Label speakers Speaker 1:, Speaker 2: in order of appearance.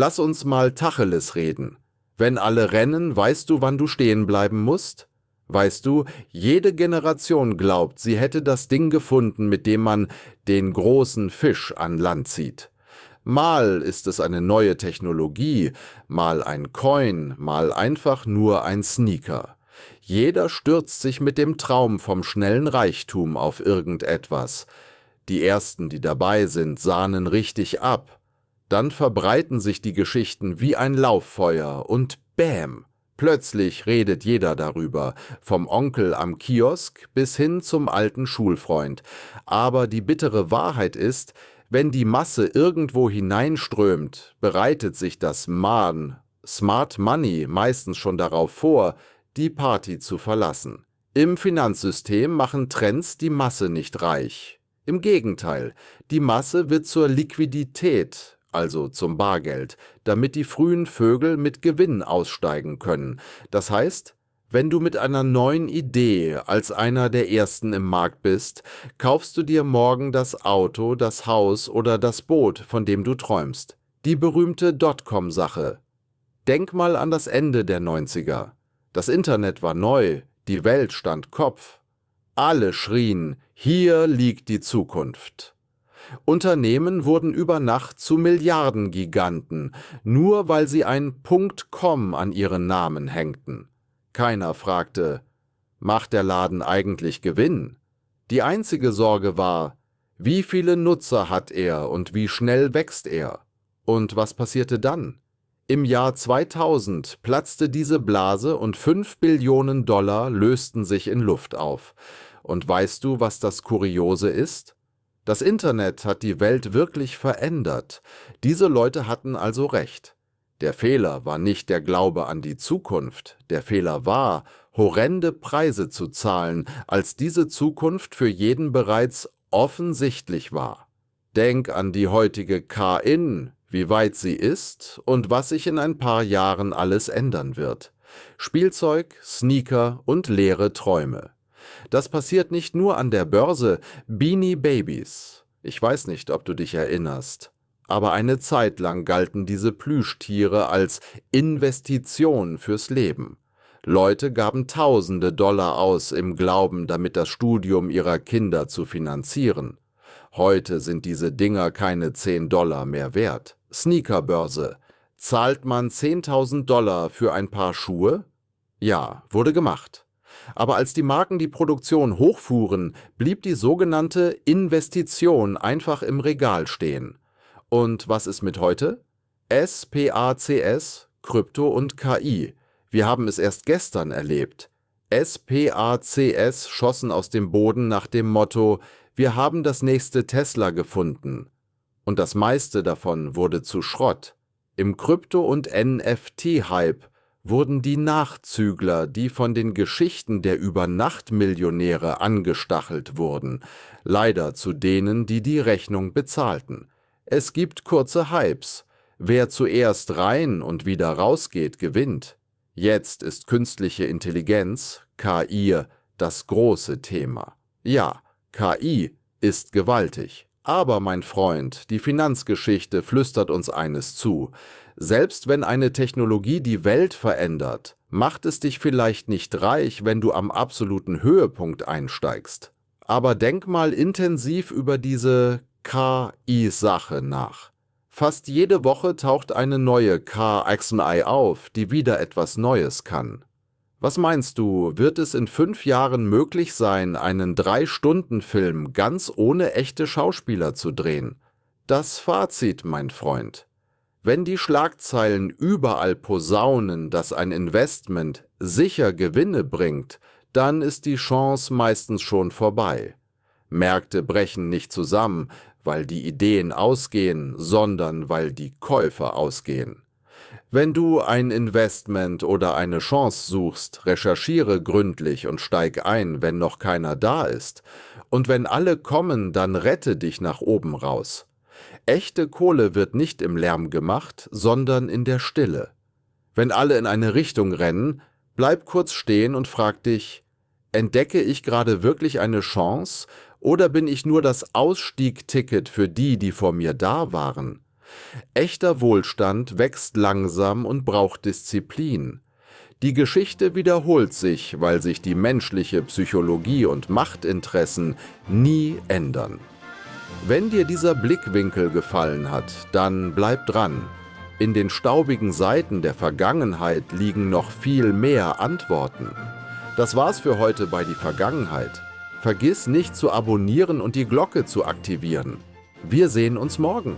Speaker 1: Lass uns mal Tacheles reden. Wenn alle rennen, weißt du, wann du stehen bleiben musst? Weißt du, jede Generation glaubt, sie hätte das Ding gefunden, mit dem man den großen Fisch an Land zieht. Mal ist es eine neue Technologie, mal ein Coin, mal einfach nur ein Sneaker. Jeder stürzt sich mit dem Traum vom schnellen Reichtum auf irgendetwas. Die Ersten, die dabei sind, sahnen richtig ab. Dann verbreiten sich die Geschichten wie ein Lauffeuer und Bäm! Plötzlich redet jeder darüber, vom Onkel am Kiosk bis hin zum alten Schulfreund. Aber die bittere Wahrheit ist, wenn die Masse irgendwo hineinströmt, bereitet sich das Smart Money meistens schon darauf vor, die Party zu verlassen. Im Finanzsystem machen Trends die Masse nicht reich. Im Gegenteil, die Masse wird zur Liquidität, also zum Bargeld, damit die frühen Vögel mit Gewinn aussteigen können. Das heißt, wenn du mit einer neuen Idee als einer der Ersten im Markt bist, kaufst du dir morgen das Auto, das Haus oder das Boot, von dem du träumst. Die berühmte Dotcom-Sache. Denk mal an das Ende der 90er. Das Internet war neu, die Welt stand Kopf. Alle schrien, hier liegt die Zukunft. Unternehmen wurden über Nacht zu Milliardengiganten, nur weil sie ein .com an ihren Namen hängten. Keiner fragte, macht der Laden eigentlich Gewinn? Die einzige Sorge war, wie viele Nutzer hat er und wie schnell wächst er? Und was passierte dann? Im Jahr 2000 platzte diese Blase und 5 Billionen Dollar lösten sich in Luft auf. Und weißt du, was das Kuriose ist? Das Internet hat die Welt wirklich verändert. Diese Leute hatten also recht. Der Fehler war nicht der Glaube an die Zukunft, der Fehler war, horrende Preise zu zahlen, als diese Zukunft für jeden bereits offensichtlich war. Denk an die heutige K-In, wie weit sie ist und was sich in ein paar Jahren alles ändern wird. Spielzeug, Sneaker und leere Träume. Das passiert nicht nur an der Börse, Beanie Babies. Ich weiß nicht, ob du dich erinnerst. Aber eine Zeit lang galten diese Plüschtiere als Investition fürs Leben. Leute gaben Tausende Dollar aus im Glauben, damit das Studium ihrer Kinder zu finanzieren. Heute sind diese Dinger keine 10 Dollar mehr wert. Sneakerbörse. Zahlt man 10.000 Dollar für ein Paar Schuhe? Ja, wurde gemacht. Aber als die Marken die Produktion hochfuhren, blieb die sogenannte Investition einfach im Regal stehen. Und was ist mit heute? SPACS, Krypto und KI. Wir haben es erst gestern erlebt. SPACS schossen aus dem Boden nach dem Motto, wir haben das nächste Tesla gefunden. Und das meiste davon wurde zu Schrott. Im Krypto- und NFT-Hype wurden die Nachzügler, die von den Geschichten der Übernachtmillionäre angestachelt wurden, leider zu denen, die die Rechnung bezahlten. Es gibt kurze Hypes. Wer zuerst rein und wieder rausgeht, gewinnt. Jetzt ist künstliche Intelligenz, KI, das große Thema. Ja, KI ist gewaltig. Aber, mein Freund, die Finanzgeschichte flüstert uns eines zu. Selbst wenn eine Technologie die Welt verändert, macht es dich vielleicht nicht reich, wenn du am absoluten Höhepunkt einsteigst. Aber denk mal intensiv über diese KI-Sache nach. Fast jede Woche taucht eine neue KI auf, die wieder etwas Neues kann. Was meinst du, wird es in 5 Jahren möglich sein, einen 3-Stunden-Film ganz ohne echte Schauspieler zu drehen? Das Fazit, mein Freund. Wenn die Schlagzeilen überall posaunen, dass ein Investment sicher Gewinne bringt, dann ist die Chance meistens schon vorbei. Märkte brechen nicht zusammen, weil die Ideen ausgehen, sondern weil die Käufer ausgehen. Wenn du ein Investment oder eine Chance suchst, recherchiere gründlich und steig ein, wenn noch keiner da ist. Und wenn alle kommen, dann rette dich nach oben raus. Echte Kohle wird nicht im Lärm gemacht, sondern in der Stille. Wenn alle in eine Richtung rennen, bleib kurz stehen und frag dich, entdecke ich gerade wirklich eine Chance oder bin ich nur das Ausstiegticket für die, die vor mir da waren? Echter Wohlstand wächst langsam und braucht Disziplin. Die Geschichte wiederholt sich, weil sich die menschliche Psychologie und Machtinteressen nie ändern. Wenn dir dieser Blickwinkel gefallen hat, dann bleib dran. In den staubigen Seiten der Vergangenheit liegen noch viel mehr Antworten. Das war's für heute bei Die Vergangenheit. Vergiss nicht zu abonnieren und die Glocke zu aktivieren. Wir sehen uns morgen.